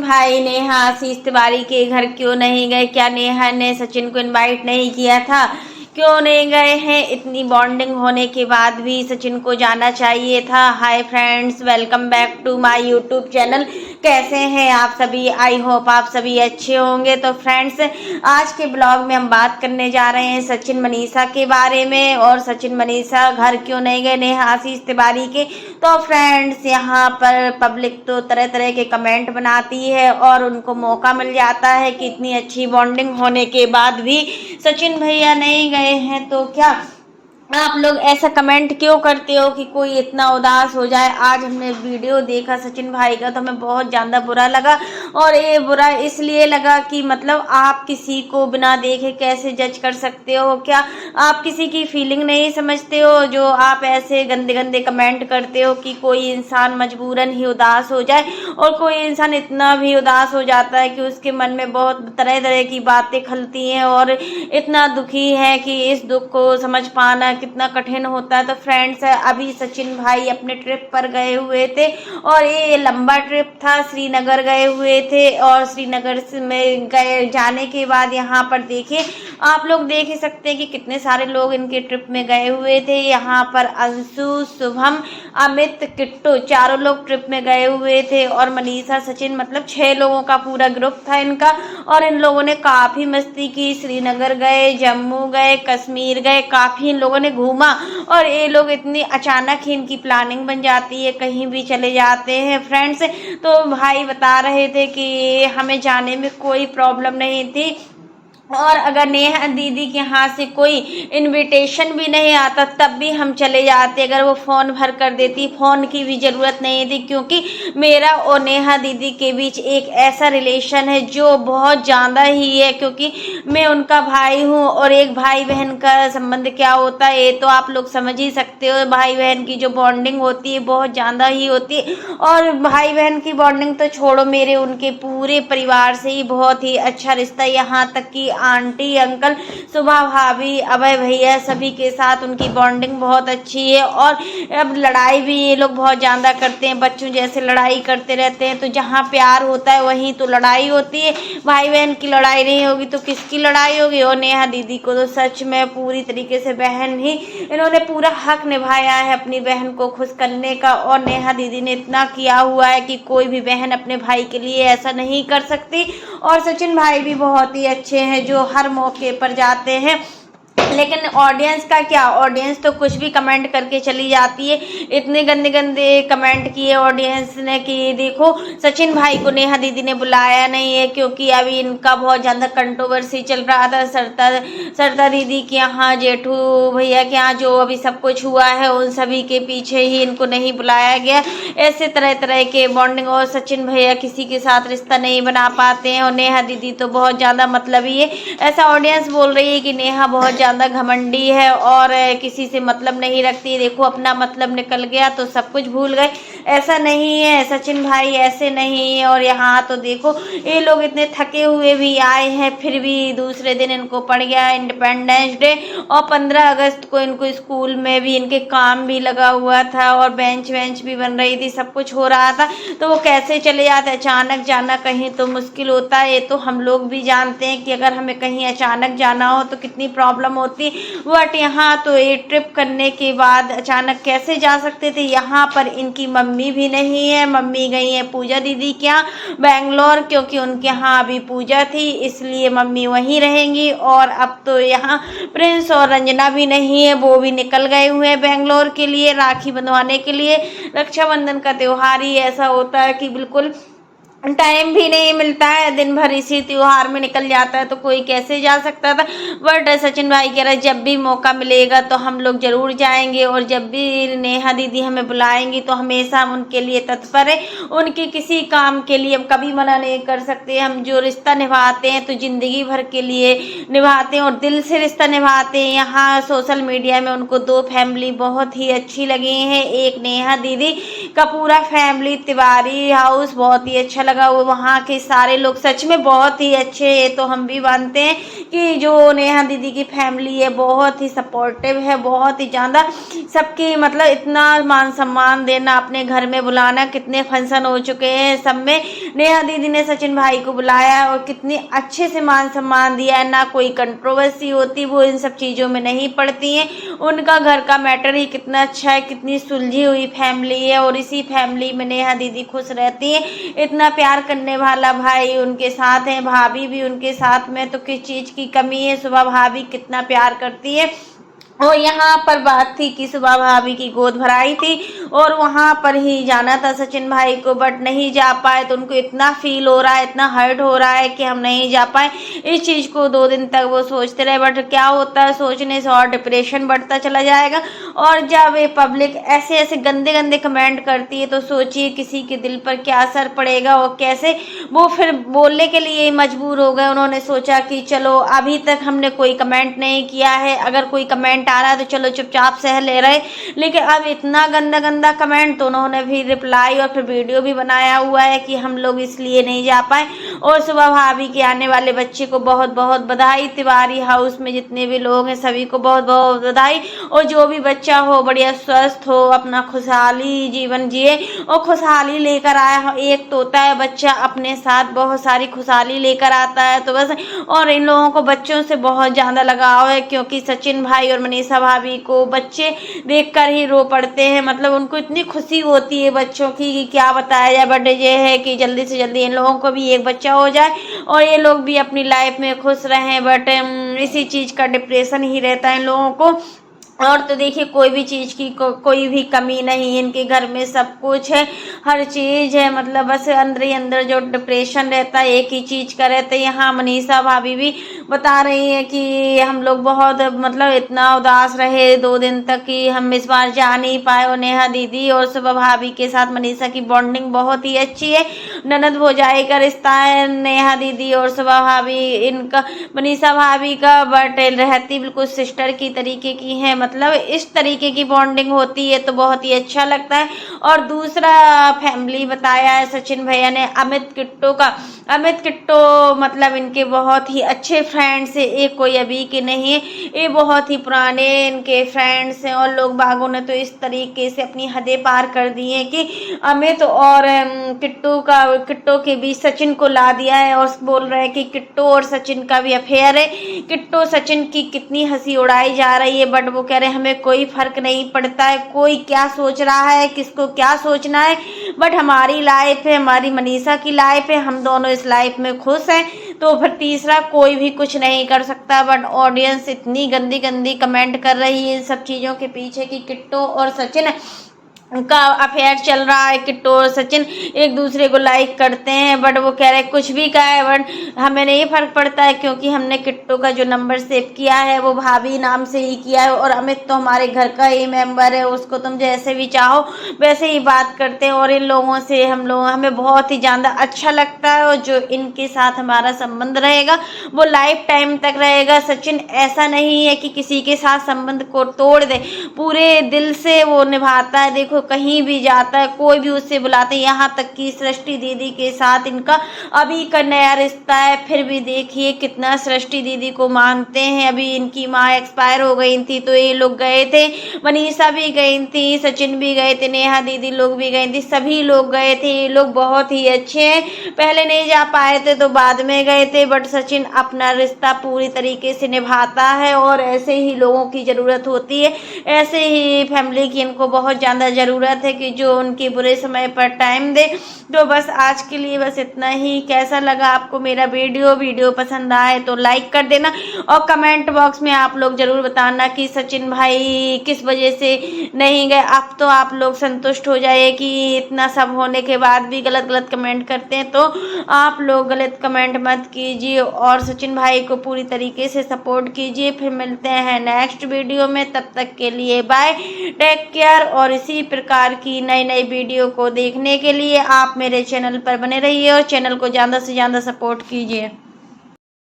भाई नेहा आशीष तिवारी के घर क्यों नहीं गए? क्या नेहा ने सचिन को इनवाइट नहीं किया था? क्यों नहीं गए हैं? इतनी बॉन्डिंग होने के बाद भी सचिन को जाना चाहिए था। Hi friends, welcome back to my YouTube channel. कैसे हैं आप सभी? आई होप आप सभी अच्छे होंगे। तो फ्रेंड्स, आज के ब्लॉग में हम बात करने जा रहे हैं सचिन मनीषा के बारे में। और सचिन मनीषा घर क्यों नहीं गए नेहा आशीष तिवारी के? तो फ्रेंड्स, यहाँ पर पब्लिक तो तरह तरह के कमेंट बनाती है और उनको मौका मिल जाता है कि इतनी अच्छी बॉन्डिंग होने के बाद भी सचिन भैया नहीं गए हैं। तो क्या आप लोग ऐसा कमेंट क्यों करते हो कि कोई इतना उदास हो जाए? आज हमने वीडियो देखा सचिन भाई का तो हमें बहुत ज़्यादा बुरा लगा। और ये बुरा इसलिए लगा कि मतलब आप किसी को बिना देखे कैसे जज कर सकते हो? क्या आप किसी की फीलिंग नहीं समझते हो जो आप ऐसे गंदे गंदे कमेंट करते हो कि कोई इंसान मजबूरन ही उदास हो जाए? और कोई इंसान इतना भी उदास हो जाता है कि उसके मन में बहुत तरह तरह की बातें खलती हैं और इतना दुखी है कि इस दुख को समझ पाना कितना कठिन होता है। तो फ्रेंड्स, अभी सचिन भाई अपने ट्रिप पर गए हुए थे और ये लंबा ट्रिप था। श्रीनगर गए हुए थे और श्रीनगर में गए जाने के बाद यहाँ पर देखिए, आप लोग देख ही सकते हैं कि कितने सारे लोग इनके ट्रिप में गए हुए थे। यहाँ पर अंशु, शुभम, अमित, किट्टू चारों लोग ट्रिप में गए हुए थे और मनीषा, सचिन, मतलब 6 लोगों का पूरा ग्रुप था इनका। और इन लोगों ने काफ़ी मस्ती की। श्रीनगर गए, जम्मू गए, कश्मीर गए, काफ़ी इन लोगों ने घूमा। और ये लोग इतनी अचानक ही इनकी प्लानिंग बन जाती है, कहीं भी चले जाते हैं फ्रेंड्स। तो भाई बता रहे थे कि हमें जाने में कोई प्रॉब्लम नहीं थी और अगर नेहा दीदी के यहाँ से कोई इनविटेशन भी नहीं आता तब भी हम चले जाते। अगर वो फ़ोन भर कर देती, फ़ोन की भी ज़रूरत नहीं थी, क्योंकि मेरा और नेहा दीदी के बीच एक ऐसा रिलेशन है जो बहुत ज़्यादा ही है। क्योंकि मैं उनका भाई हूँ और एक भाई बहन का संबंध क्या होता है ये तो आप लोग समझ ही सकते हो। भाई बहन की जो बॉन्डिंग होती है बहुत ज़्यादा ही होती है। और भाई बहन की बॉन्डिंग तो छोड़ो, मेरे उनके पूरे परिवार से ही बहुत ही अच्छा रिश्ता, यहाँ तक कि आंटी, अंकल, सुभा भाभी, अभय भैया सभी के साथ उनकी बॉन्डिंग बहुत अच्छी है। और अब लड़ाई भी ये लोग बहुत ज़्यादा करते हैं, बच्चों जैसे लड़ाई करते रहते हैं। तो जहाँ प्यार होता है वहीं तो लड़ाई होती है। भाई बहन की लड़ाई नहीं होगी तो किसकी लड़ाई होगी? और नेहा दीदी को तो सच में पूरी तरीके से बहन ही, इन्होंने पूरा हक निभाया है अपनी बहन को खुश करने का। और नेहा दीदी ने इतना किया हुआ है कि कोई भी बहन अपने भाई के लिए ऐसा नहीं कर सकती। और सचिन भाई भी बहुत ही अच्छे हैं जो हर मौके पर जाते हैं। लेकिन ऑडियंस का क्या? ऑडियंस तो कुछ भी कमेंट करके चली जाती है। इतने गंदे गंदे कमेंट किए ऑडियंस ने कि देखो, सचिन भाई को नेहा दीदी ने बुलाया नहीं है क्योंकि अभी इनका बहुत ज़्यादा कंट्रोवर्सी चल रहा था। सरता दीदी के यहाँ, जेठू भैया के यहाँ जो अभी सब कुछ हुआ है उन सभी के पीछे ही इनको नहीं बुलाया गया। ऐसे तरह तरह के बॉन्डिंग। और सचिन भैया किसी के साथ रिश्ता नहीं बना पाते हैं और नेहा दीदी तो बहुत ज़्यादा मतलबी है। ऐसा ऑडियंस बोल रही है कि नेहा बहुत ज़्यादा घमंडी है और किसी से मतलब नहीं रखती। देखो, अपना मतलब निकल गया तो सब कुछ भूल गए। ऐसा नहीं है, सचिन भाई ऐसे नहीं है। और यहाँ तो देखो, ये लोग इतने थके हुए भी आए हैं, फिर भी दूसरे दिन इनको पड़ गया इंडिपेंडेंस डे। और 15 अगस्त को इनको स्कूल में भी इनके काम भी लगा हुआ था और बेंच वेंच भी बन रही थी, सब कुछ हो रहा था। तो वो कैसे चले जाते? अचानक जाना कहीं तो मुश्किल होता है। ये तो हम लोग भी जानते हैं कि अगर हमें कहीं अचानक जाना हो तो कितनी प्रॉब्लम होती। बट यहाँ तो ये ट्रिप करने के बाद अचानक कैसे जा सकते थे? यहाँ पर इनकी मम्मी भी नहीं है। मम्मी गई है पूजा दीदी के यहाँ बेंगलोर, क्योंकि उनके यहाँ अभी पूजा थी, इसलिए मम्मी वहीं रहेंगी। और अब तो यहाँ प्रिंस और रंजना भी नहीं है, वो भी निकल गए हुए हैं बेंगलोर के लिए राखी बंधवाने के लिए। रक्षाबंधन का त्यौहार ही ऐसा होता है कि बिल्कुल टाइम भी नहीं मिलता है, दिन भर इसी त्योहार में निकल जाता है, तो कोई कैसे जा सकता था। बट सचिन भाई कह रहे जब भी मौका मिलेगा तो हम लोग जरूर जाएंगे और जब भी नेहा दीदी हमें बुलाएंगी तो हमेशा हम उनके लिए तत्पर है। उनके किसी काम के लिए हम कभी मना नहीं कर सकते। हम जो रिश्ता निभाते हैं तो जिंदगी भर के लिए निभाते हैं और दिल से रिश्ता निभाते हैं। यहाँ सोशल मीडिया में उनको 2 फैमिली बहुत ही अच्छी लगी हैं। एक नेहा दीदी का पूरा फैमिली तिवारी हाउस बहुत ही अच्छा लगा। वो वहाँ के सारे लोग सच में बहुत ही अच्छे हैं। तो हम भी मानते हैं कि जो नेहा दीदी की फैमिली है बहुत ही सपोर्टिव है, बहुत ही ज़्यादा सबकी मतलब इतना मान सम्मान देना, अपने घर में बुलाना, कितने फंक्शन हो चुके हैं सब में नेहा दीदी ने सचिन भाई को बुलाया और कितने अच्छे से मान सम्मान दिया है। ना कोई कंट्रोवर्सी होती, वो इन सब चीज़ों में नहीं पड़ती हैं। उनका घर का मैटर ही कितना अच्छा है, कितनी सुलझी हुई फैमिली है और इसी फैमिली में नेहा दीदी खुश रहती है। इतना प्यार करने वाला भाई उनके साथ है, भाभी भी उनके साथ में, तो किस चीज़ की कमी है। सुबह भाभी कितना प्यार करती है। और यहाँ पर बात थी कि सुबह भाभी की गोद भराई थी और वहाँ पर ही जाना था सचिन भाई को, बट नहीं जा पाए। तो उनको इतना फील हो रहा है, इतना हर्ट हो रहा है कि हम नहीं जा पाए। इस चीज़ को 2 दिन तक वो सोचते रहे, बट क्या होता है सोचने से और डिप्रेशन बढ़ता चला जाएगा। और जब ये पब्लिक ऐसे ऐसे गंदे गंदे कमेंट करती है तो सोचिए किसी के दिल पर क्या असर पड़ेगा और कैसे वो फिर बोलने के लिए मजबूर हो गए। उन्होंने सोचा कि चलो अभी तक हमने कोई कमेंट नहीं किया है, अगर कोई कमेंट आ रहा है तो चलो चुपचाप सह ले रहे, लेकिन अब इतना गंदा गंदा कमेंट। तो उन्होंने भी रिप्लाई और फिर वीडियो भी बनाया हुआ है कि हम लोग इसलिए नहीं जा पाए। और सुबह भाभी के आने वाले बच्चे को बहुत बहुत बधाई। तिवारी हाउस में जितने भी लोग हैं सभी को बहुत बहुत बधाई। और जो भी बच्चा हो बढ़िया स्वस्थ हो, अपना खुशहाली जीवन जिए और खुशहाली लेकर आया। एक तोता है बच्चा, अपने साथ बहुत सारी खुशहाली लेकर आता है। तो बस, और इन लोगों को बच्चों से बहुत ज़्यादा लगाव है, क्योंकि सचिन भाई और मनीषा भाभी को बच्चे देखकर ही रो पड़ते हैं। मतलब उनको इतनी खुशी होती है बच्चों की कि क्या बताया जाए। बट ये है कि जल्दी से जल्दी इन लोगों को भी एक बच्चा हो जाए और ये लोग भी अपनी लाइफ में खुश रहें। बट इसी चीज़ का डिप्रेशन ही रहता है इन लोगों को। और तो देखिए कोई भी चीज़ की कोई भी कमी नहीं है इनके घर में, सब कुछ है, हर चीज़ है। मतलब बस अंदर ही अंदर जो डिप्रेशन रहता है एक ही चीज़ का रहता है। यहाँ मनीषा भाभी भी बता रही है कि हम लोग बहुत मतलब इतना उदास रहे 2 दिन तक कि हम इस बार जा नहीं पाए। और नेहा दीदी और सुबह भाभी के साथ मनीषा की बॉन्डिंग बहुत ही अच्छी है, ननद भौजाई का रिश्ता है नेहा दीदी और सुबह भाभी इनका, मनीषा भाभी का। बट रहती बिल्कुल सिस्टर की तरीके की है, मतलब इस तरीके की बॉन्डिंग होती है तो बहुत ही अच्छा लगता है। और दूसरा फैमिली बताया है सचिन भैया ने अमित किट्टो का। अमित किट्टो मतलब इनके बहुत ही अच्छे फ्रेंड्स हैं, एक कोई अभी के नहीं है, ये बहुत ही पुराने इनके फ्रेंड्स हैं। और लोग बागों ने तो इस तरीके से अपनी हदें पार कर दी हैं कि अमित और किट्टो के बीच सचिन को ला दिया है और बोल रहे हैं कि किट्टो और सचिन का भी अफेयर है। किट्टो सचिन की कितनी हंसी उड़ाई जा रही है, बट वो कह रहे हैं हमें कोई फर्क नहीं पड़ता है कोई क्या सोच रहा है, किसको क्या सोचना है, बट हमारी लाइफ है, हमारी मनीषा की लाइफ है, हम दोनों इस लाइफ में खुश हैं। तो फिर तीसरा कोई भी कुछ नहीं कर सकता। बट ऑडियंस इतनी गंदी गंदी कमेंट कर रही है इन सब चीज़ों के पीछे कि किट्टो और सचिन का अफेयर चल रहा है, किट्टो और सचिन एक दूसरे को लाइक करते हैं। बट वो कह रहे हैं कुछ भी कहा है बट हमें नहीं फर्क पड़ता है, क्योंकि हमने किट्टो का जो नंबर सेव किया है वो भाभी नाम से ही किया है और अमित तो हमारे घर का ही मेंबर है, उसको तुम जैसे भी चाहो वैसे ही बात करते हैं। और इन लोगों से हमें बहुत ही ज़्यादा अच्छा लगता है और जो इनके साथ हमारा संबंध रहेगा वो लाइफ टाइम तक रहेगा। सचिन ऐसा नहीं है कि किसी के साथ संबंध को तोड़ दे, पूरे दिल से वो निभाता है। देखो कहीं भी जाता है कोई भी उससे बुलाते हैं, यहाँ तक कि सृष्टि दीदी के साथ इनका अभी का नया रिश्ता है, फिर भी देखिए कितना सृष्टि दीदी को मानते हैं। अभी इनकी माँ एक्सपायर हो गई थी तो ये लोग गए थे, मनीषा भी गई थी, सचिन भी गए थे, नेहा दीदी लोग भी गई थी, सभी लोग गए थे। ये लोग बहुत ही अच्छे हैं, पहले नहीं जा पाए थे तो बाद में गए थे, बट सचिन अपना रिश्ता पूरी तरीके से निभाता है और ऐसे ही लोगों की ज़रूरत होती है, ऐसे ही फैमिली की इनको बहुत ज़्यादा ज़रूरत है कि जो उनके बुरे समय पर टाइम दे। तो बस आज के लिए बस इतना ही। कैसा लगा आपको मेरा वीडियो पसंद आए तो लाइक कर देना और कमेंट बॉक्स में आप लोग ज़रूर बताना कि सचिन भाई किस वजह से नहीं गए। अब तो आप लोग संतुष्ट हो जाइए कि इतना सब होने के बाद भी गलत कमेंट करते हैं, तो आप लोग गलत कमेंट मत कीजिए और सचिन भाई को पूरी तरीके से सपोर्ट कीजिए। फिर मिलते हैं नेक्स्ट वीडियो में, तब तक के लिए बाय, टेक केयर। और इसी प्रकार की नई वीडियो को देखने के लिए आप मेरे चैनल पर बने रहिए और चैनल को ज़्यादा से ज़्यादा सपोर्ट कीजिए।